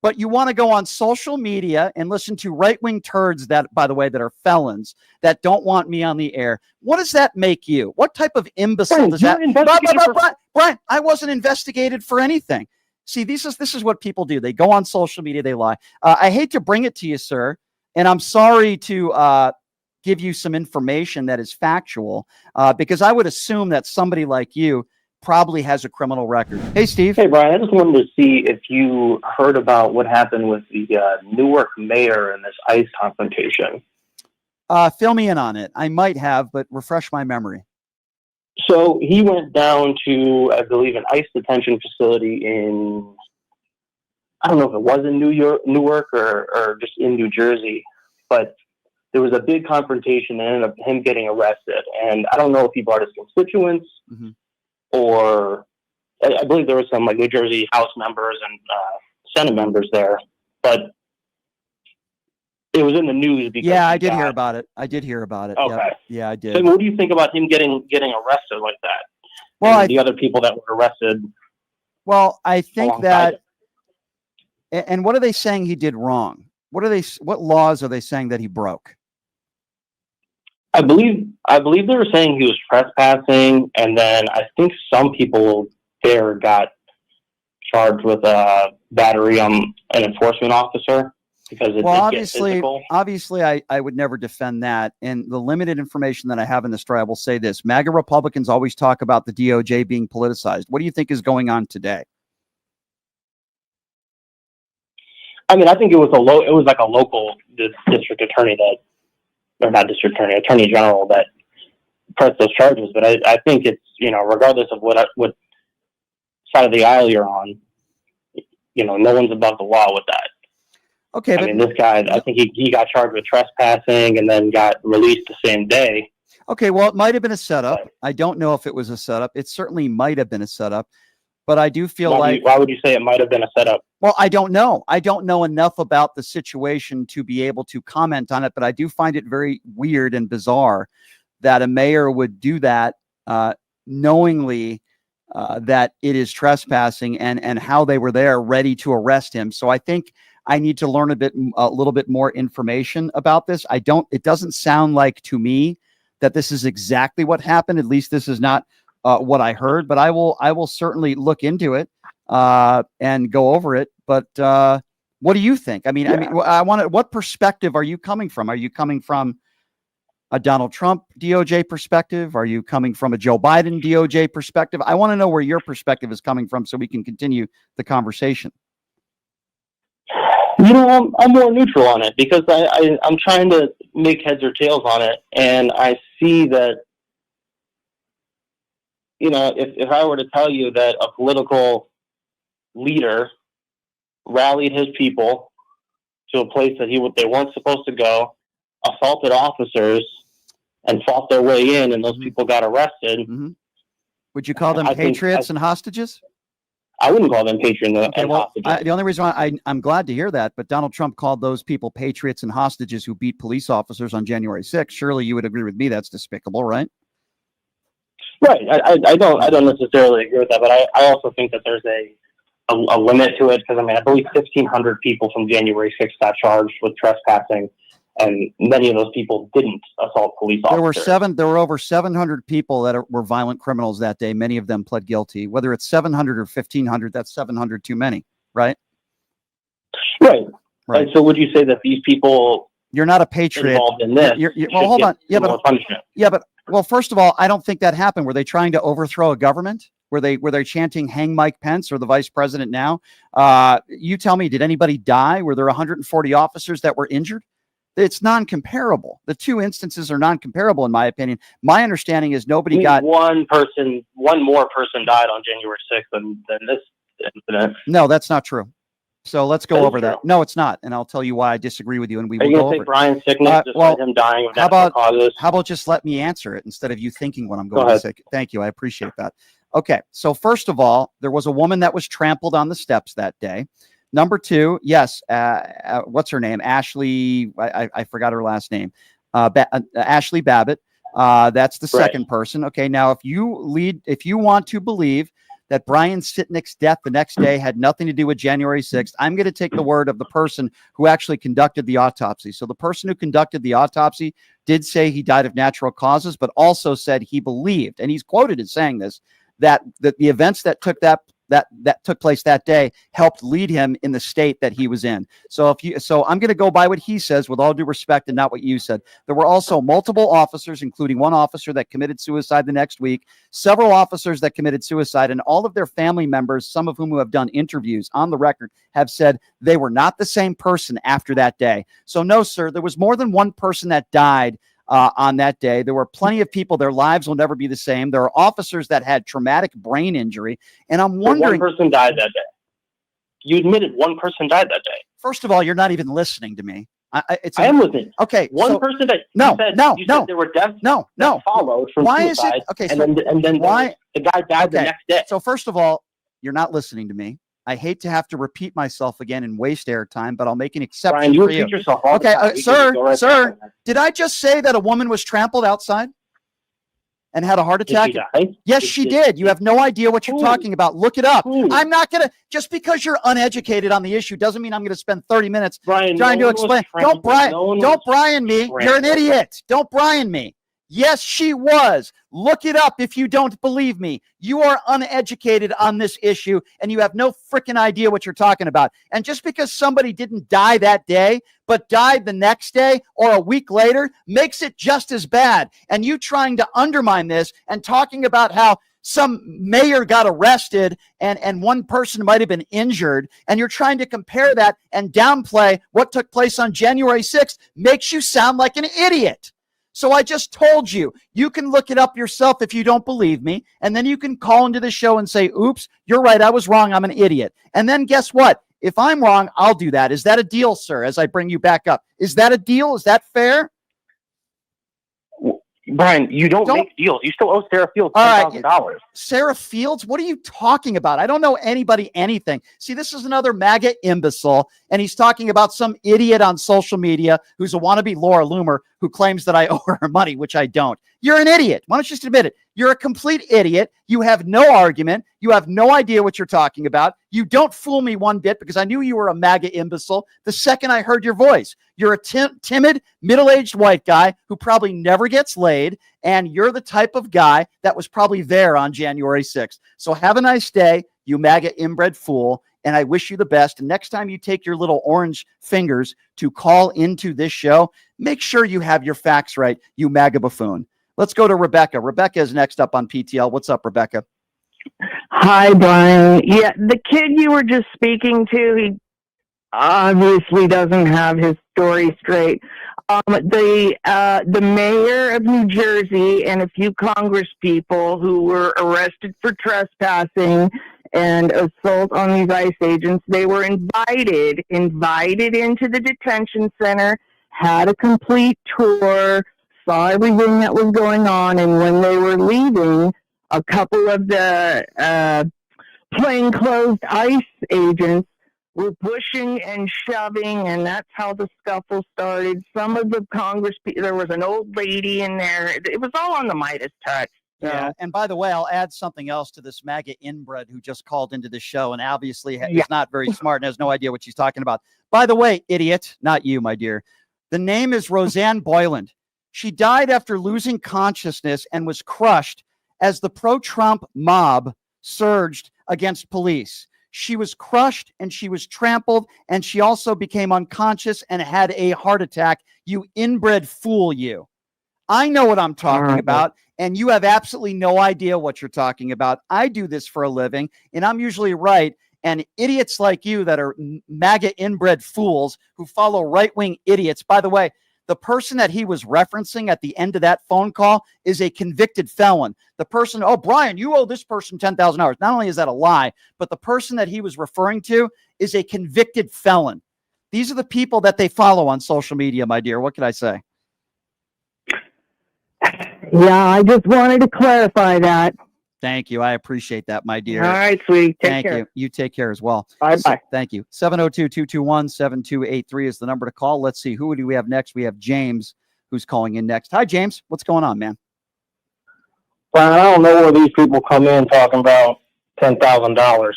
but you want to go on social media and listen to right-wing turds that, by the way, that are felons that don't want me on the air. What does that make you? What type of imbecile does that? Brian, I wasn't investigated for anything. See, this is what people do. They go on social media, they lie. I hate to bring it to you, sir, and I'm sorry to give you some information that is factual, because I would assume that somebody like you probably has a criminal record. Hey, Steve. Hey, Brian. I just wanted to see if you heard about what happened with the Newark mayor in this ICE confrontation. Fill me in on it. I might have, but refresh my memory. So he went down to, I believe, an ICE detention facility in, I don't know if it was in Newark or just in New Jersey, but there was a big confrontation and ended up him getting arrested. And I don't know if he brought his constituents, or I believe there was some like New Jersey House members and Senate members there, but it was in the news because I did hear about it. Okay. Yep. Yeah, I did. So what do you think about him getting arrested like that? Well, and the other people that were arrested. Well, I think that. And what are they saying he did wrong? What laws are they saying that he broke? I believe they were saying he was trespassing, and then I think some people there got charged with battery on an enforcement officer because it did get physical. Obviously, I would never defend that. And the limited information that I have in the story, I will say this: MAGA Republicans always talk about the DOJ being politicized. What do you think is going on today? I mean, I think it was like a local district attorney attorney general that pressed those charges. But I think it's, regardless of what side of the aisle you're on, no one's above the law with that. Okay. I mean, this guy, I think he got charged with trespassing and then got released the same day. Okay. Well, it might have been a setup. I don't know if it was a setup. It certainly might have been a setup. But I do feel why would you say it might have been a setup? Well, I don't know. I don't know enough about the situation to be able to comment on it, but I do find it very weird and bizarre that a mayor would do that knowingly that it is trespassing and how they were there ready to arrest him. So I think I need to learn a little bit more information about this. It doesn't sound like to me that this is exactly what happened. At least this is not what I heard, but I will certainly look into it and go over it. But what do you think? What perspective are you coming from? Are you coming from a Donald Trump DOJ perspective? Are you coming from a Joe Biden DOJ perspective? I want to know where your perspective is coming from so we can continue the conversation. I'm more neutral on it because I'm trying to make heads or tails on it, and I see that. If I were to tell you that a political leader rallied his people to a place that they weren't supposed to go, assaulted officers, and fought their way in, and those people got arrested. Would you call them patriots and hostages? I wouldn't call them patriots and hostages. The only reason why I'm glad to hear that, but Donald Trump called those people patriots and hostages who beat police officers on January 6th. Surely you would agree with me that's despicable, right? Right. I don't necessarily agree with that, but I also think that there's a limit to it because, I believe 1,500 people from January 6th got charged with trespassing, and many of those people didn't assault police officers. There were over 700 people that were violent criminals that day. Many of them pled guilty. Whether it's 700 or 1,500, that's 700 too many, right? Right. And so would you say that these people... You're not a patriot. Involved in this. Well, hold on. Punishment. Well, first of all, I don't think that happened. Were they trying to overthrow a government? Were they chanting "Hang Mike Pence" or the vice president now? You tell me, did anybody die? Were there 140 officers that were injured? It's non-comparable. The two instances are non-comparable, in my opinion. My understanding is nobody got... One more person died on January 6th than this incident. No, that's not true. So let's go over that. No, it's not. And I'll tell you why I disagree with you. And we will go over it. Are you going to say Brian's sickness just him dying of natural causes? How about just let me answer it instead of you thinking what I'm going to say? Thank you. I appreciate that. Okay. So first of all, there was a woman that was trampled on the steps that day. Number two, yes. What's her name? Ashley. I forgot her last name. Ashley Babbitt. That's the second person. Okay. Now, if you want to believe that Brian Sitnick's death the next day had nothing to do with January 6th. I'm going to take the word of the person who actually conducted the autopsy. So the person who conducted the autopsy did say he died of natural causes, but also said he believed, and he's quoted as saying this, that the events that took place that day helped lead him in the state that he was in. So I'm going to go by what he says with all due respect and not what you said. There were also multiple officers, including one officer that committed suicide the next week, several officers that committed suicide, and all of their family members, some of whom who have done interviews on the record, have said they were not the same person after that day. So no, sir, there was more than one person that died on that day. There were plenty of people, their lives will never be the same. There are officers that had traumatic brain injury. And I'm wondering. One person died that day. You admitted one person died that day. First of all, you're not even listening to me. I am listening. Okay. One person that said there were deaths that followed from why suicide. Is it? Okay. And then why the guy died the next day. So first of all, you're not listening to me. I hate to have to repeat myself again and waste airtime, but I'll make an exception Brian, you for you. repeat yourself. Okay, sir, did I just say that a woman was trampled outside and had a heart attack? Did she die? Yes, she did. You have no idea what you're talking about. Look it up. I'm not going to, just because you're uneducated on the issue doesn't mean I'm going to spend 30 minutes trying to explain. Don't Brian me. You're an idiot. Don't Brian me. Yes, she was. Look it up if you don't believe me. You are uneducated on this issue, and you have no freaking idea what you're talking about. And just because somebody didn't die that day, but died the next day or a week later, makes it just as bad. And you trying to undermine this and talking about how some mayor got arrested and one person might have been injured, and you're trying to compare that and downplay what took place on January 6th, makes you sound like an idiot. So I just told you, you can look it up yourself if you don't believe me. And then you can call into the show and say, oops, you're right. I was wrong. I'm an idiot. And then guess what? If I'm wrong, I'll do that. Is that a deal, sir, as I bring you back up? Is that a deal? Is that fair? Brian, you don't make deals. You still owe Sarah Fields $10,000. Sarah Fields? What are you talking about? I don't know anybody anything. See, this is another MAGA imbecile, and he's talking about some idiot on social media who's a wannabe Laura Loomer who claims that I owe her money, which I don't. You're an idiot. Why don't you just admit it? You're a complete idiot. You have no argument. You have no idea what you're talking about. You don't fool me one bit, because I knew you were a MAGA imbecile the second I heard your voice. You're a timid, middle-aged white guy who probably never gets laid, and you're the type of guy that was probably there on January 6th. So have a nice day, you MAGA inbred fool, and I wish you the best. And next time you take your little orange fingers to call into this show, make sure you have your facts right, you MAGA buffoon. Let's go to Rebecca. Rebecca is next up on PTL. What's up, Rebecca? Hi, Brian. Yeah, the kid you were just speaking to, he obviously doesn't have his story straight. The mayor of New Jersey and a few Congress people who were arrested for trespassing and assault on these ICE agents, they were invited into the detention center, had a complete tour, saw everything that was going on, and when they were leaving, a couple of the plainclothes ICE agents were pushing and shoving, and that's how the scuffle started. Some of the Congress people, there was an old lady in there. It was all on the Midas touch. So. Yeah, and by the way, I'll add something else to this MAGA inbred who just called into the show and obviously is not very smart and has no idea what she's talking about. By the way, idiot, not you, my dear. The name is Roseanne Boland. She died after losing consciousness and was crushed as the pro-Trump mob surged against police. She was crushed and she was trampled, and she also became unconscious and had a heart attack. You inbred fool, you. I know what I'm talking about, and you have absolutely no idea what you're talking about. I do this for a living, and I'm usually right. And idiots like you that are MAGA inbred fools who follow right-wing idiots. By the way, the person that he was referencing at the end of that phone call is a convicted felon. The person, oh, Brian, you owe this person $10,000. Not only is that a lie, but the person that he was referring to is a convicted felon. These are the people that they follow on social media, my dear. What can I say? Yeah, I just wanted to clarify that. Thank you. I appreciate that, my dear. All right, sweetie. Take care. Thank you. You take care as well. Bye-bye. Thank you. 702-221-7283 is the number to call. Let's see. Who do we have next? We have James who's calling in next. Hi, James. What's going on, man? Brian, I don't know where these people come in talking about $10,000.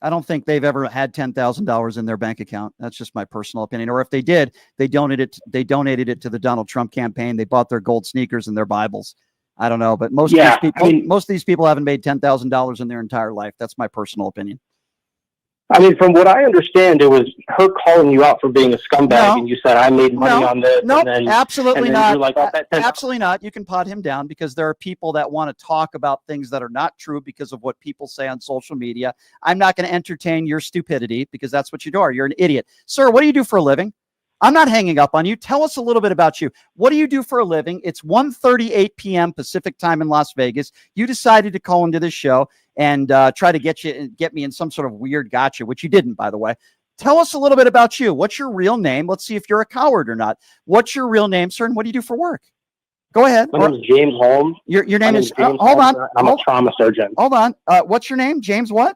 I don't think they've ever had $10,000 in their bank account. That's just my personal opinion. Or if they did, they donated it to the Donald Trump campaign. They bought their gold sneakers and their Bibles. I don't know, but most of these people haven't made $10,000 in their entire life. That's my personal opinion. I mean, from what I understand, it was her calling you out for being a scumbag, and you said, I made money on this. No, absolutely not. Like, oh, absolutely not. You can pot him down because there are people that want to talk about things that are not true because of what people say on social media. I'm not going to entertain your stupidity because that's what you are. You're an idiot. Sir, what do you do for a living? I'm not hanging up on you. Tell us a little bit about you. What do you do for a living? It's 1:38 p.m. Pacific time in Las Vegas. You decided to call into this show and try to get me in some sort of weird gotcha, which you didn't, by the way. Tell us a little bit about you. What's your real name? Let's see if you're a coward or not. What's your real name, sir, and what do you do for work? Go ahead. My name is James Holmes. Your name is James hold Holmes. on. I'm a trauma surgeon. Hold on. What's your name? James what?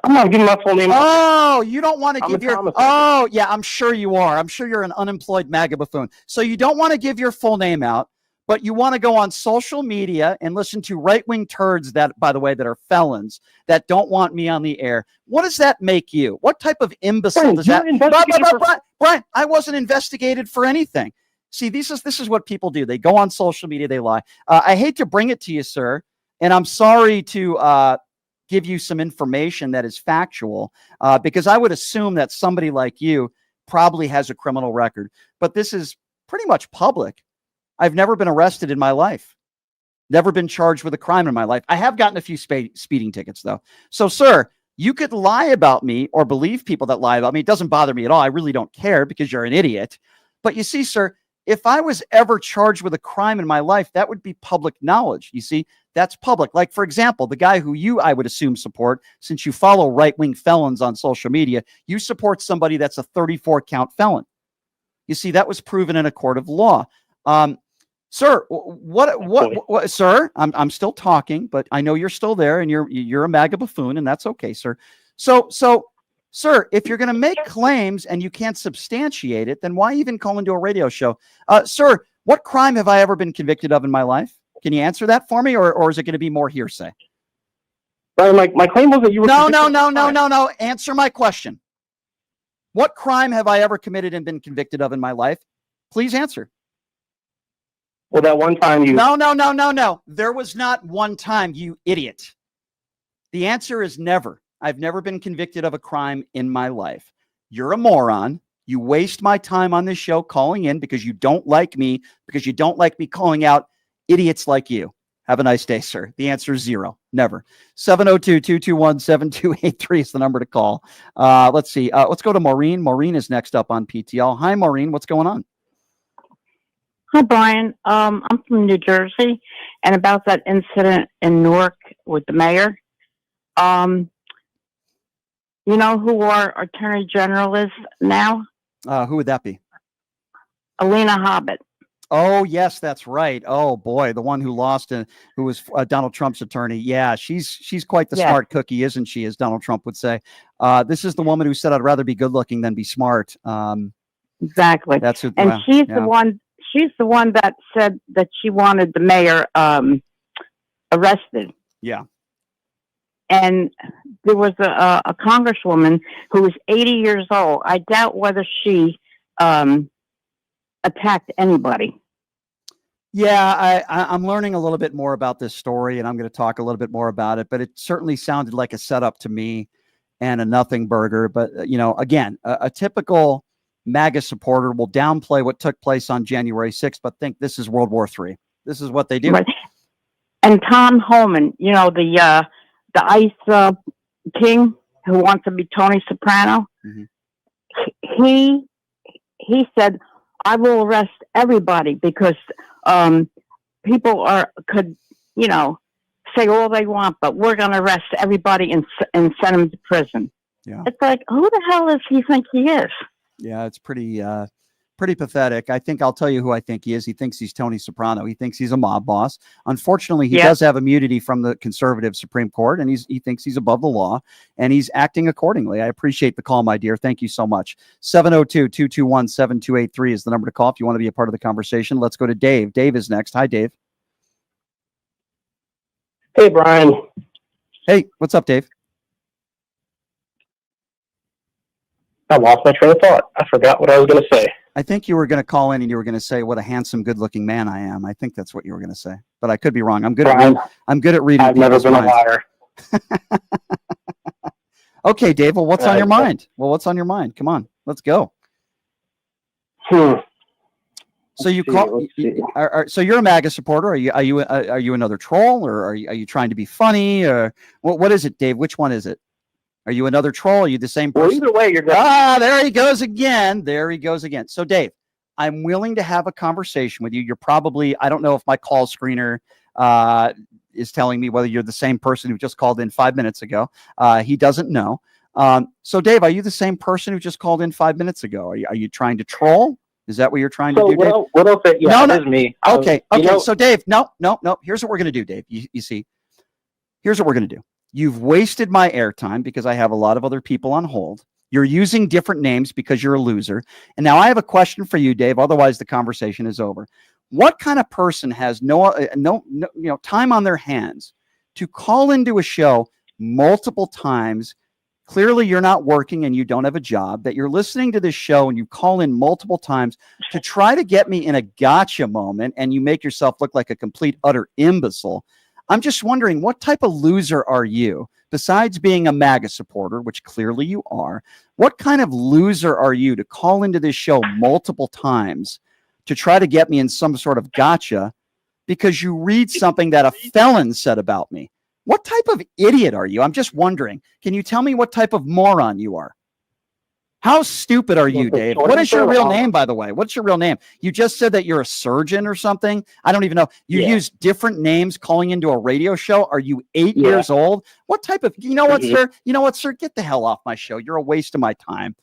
I'm not giving my full name. Oh, you don't want to give your... surgeon. Oh, yeah, I'm sure you are. I'm sure you're an unemployed MAGA buffoon. So you don't want to give your full name out, but you want to go on social media and listen to right-wing turds that, by the way, that are felons that don't want me on the air. What does that make you? What type of imbecile does that... Brian, I wasn't investigated for anything. See, this is what people do. They go on social media, they lie. I hate to bring it to you, sir, and I'm sorry to give you some information that is factual, because I would assume that somebody like you probably has a criminal record, but this is pretty much public. I've never been arrested in my life. Never been charged with a crime in my life. I have gotten a few speeding tickets, though. So, sir, you could lie about me or believe people that lie about me. It doesn't bother me at all. I really don't care because you're an idiot. But you see, sir, if I was ever charged with a crime in my life, that would be public knowledge. You see, that's public. Like, for example, the guy who I would assume support, since you follow right-wing felons on social media, you support somebody that's a 34-count felon. You see, that was proven in a court of law. Sir, what, sir, I'm still talking, but I know you're still there and you're a MAGA buffoon, and that's okay, sir. So, sir, if you're going to make claims and you can't substantiate it, then why even call into a radio show? Sir, what crime have I ever been convicted of in my life? Can you answer that for me, or is it going to be more hearsay? My claim was that you were... No. Answer my question. What crime have I ever committed and been convicted of in my life? Please answer. Well, that one time you... No. There was not one time, you idiot. The answer is never. I've never been convicted of a crime in my life. You're a moron. You waste my time on this show calling in because you don't like me, because you don't like me calling out idiots like you. Have a nice day, sir. The answer is zero. Never. 702-221-7283 is the number to call. Let's see. Let's go to Maureen. Maureen is next up on PTL. Hi, Maureen. What's going on? Hi, Brian. I'm from New Jersey, and about that incident in Newark with the mayor. You know who our Attorney General is now? Who would that be? Alina Hobbit. Oh, yes, that's right. Oh, boy, the one who lost and who was Donald Trump's attorney. Yeah, she's quite the smart cookie, isn't she, as Donald Trump would say. This is the woman who said, I'd rather be good looking than be smart. Exactly. That's who, and she's the one. She's the one that said that she wanted the mayor arrested. Yeah. And there was a congresswoman who was 80 years old. I doubt whether she attacked anybody. Yeah, I'm learning a little bit more about this story, and I'm going to talk a little bit more about it. But it certainly sounded like a setup to me and a nothing burger. But, again, a typical MAGA supporter will downplay what took place on January 6th, but think this is World War III. This is what they do. Right. And Tom Homan, the ICE king who wants to be Tony Soprano, he said, I will arrest everybody because people could say all they want, but we're going to arrest everybody and send them to prison. Yeah. It's like, who the hell does he think he is? Yeah, it's pretty pathetic. I think I'll tell you who I think he is. He thinks he's Tony Soprano. He thinks he's a mob boss. Unfortunately, he does have immunity from the conservative Supreme Court, and he thinks he's above the law, and he's acting accordingly. I appreciate the call, my dear. Thank you so much. 702-221-7283 is the number to call if you want to be a part of the conversation. Let's go to Dave. Dave is next. Hi, Dave. Hey, Brian. Hey, what's up, Dave? I lost my train of thought. I forgot what I was going to say. I think you were going to call in and you were going to say what a handsome, good-looking man I am. I think that's what you were going to say, but I could be wrong. I'm good Brian, at reading. I've never been minds. a liar. Okay, Dave. Well, what's on your mind? Well, what's on your mind? Come on, let's go. So you call. So you're a MAGA supporter. Are you another troll, or are you trying to be funny, or what is it, Dave? Which one is it? Are you another troll? Are you the same person? Well, either way, you're good. There he goes again. There he goes again. So, Dave, I'm willing to have a conversation with you. You're probably, I don't know if my call screener is telling me whether you're the same person who just called in 5 minutes ago. He doesn't know. So, Dave, are you the same person who just called in 5 minutes ago? Are you trying to troll? Is that what you're trying to do, Dave? What else? Yeah, it is me. Okay. So, Dave, no. Here's what we're going to do, Dave. You see, here's what we're going to do. You've wasted my airtime because I have a lot of other people on hold. You're using different names because you're a loser. And now I have a question for you, Dave. Otherwise, the conversation is over. What kind of person has no time on their hands to call into a show multiple times? Clearly, you're not working and you don't have a job, that you're listening to this show and you call in multiple times to try to get me in a gotcha moment, and you make yourself look like a complete, utter imbecile. I'm just wondering, what type of loser are you? Besides being a MAGA supporter, which clearly you are, what kind of loser are you to call into this show multiple times to try to get me in some sort of gotcha because you read something that a felon said about me? What type of idiot are you? I'm just wondering. Can you tell me what type of moron you are? How stupid are you, Dave? What is your real name, by the way? What's your real name? You just said that you're a surgeon or something. I don't even know. You use different names calling into a radio show. Are you 8 years old? What type of, you know what, sir? You know what, sir? Get the hell off my show. You're a waste of my time.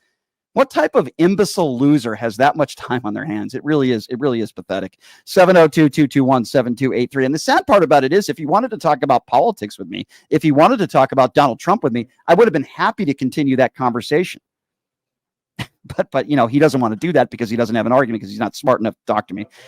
What type of imbecile loser has that much time on their hands? It really is pathetic. 702-221-7283. And the sad part about it is, if you wanted to talk about politics with me, if you wanted to talk about Donald Trump with me, I would have been happy to continue that conversation. But he doesn't want to do that because he doesn't have an argument, because he's not smart enough to talk to me.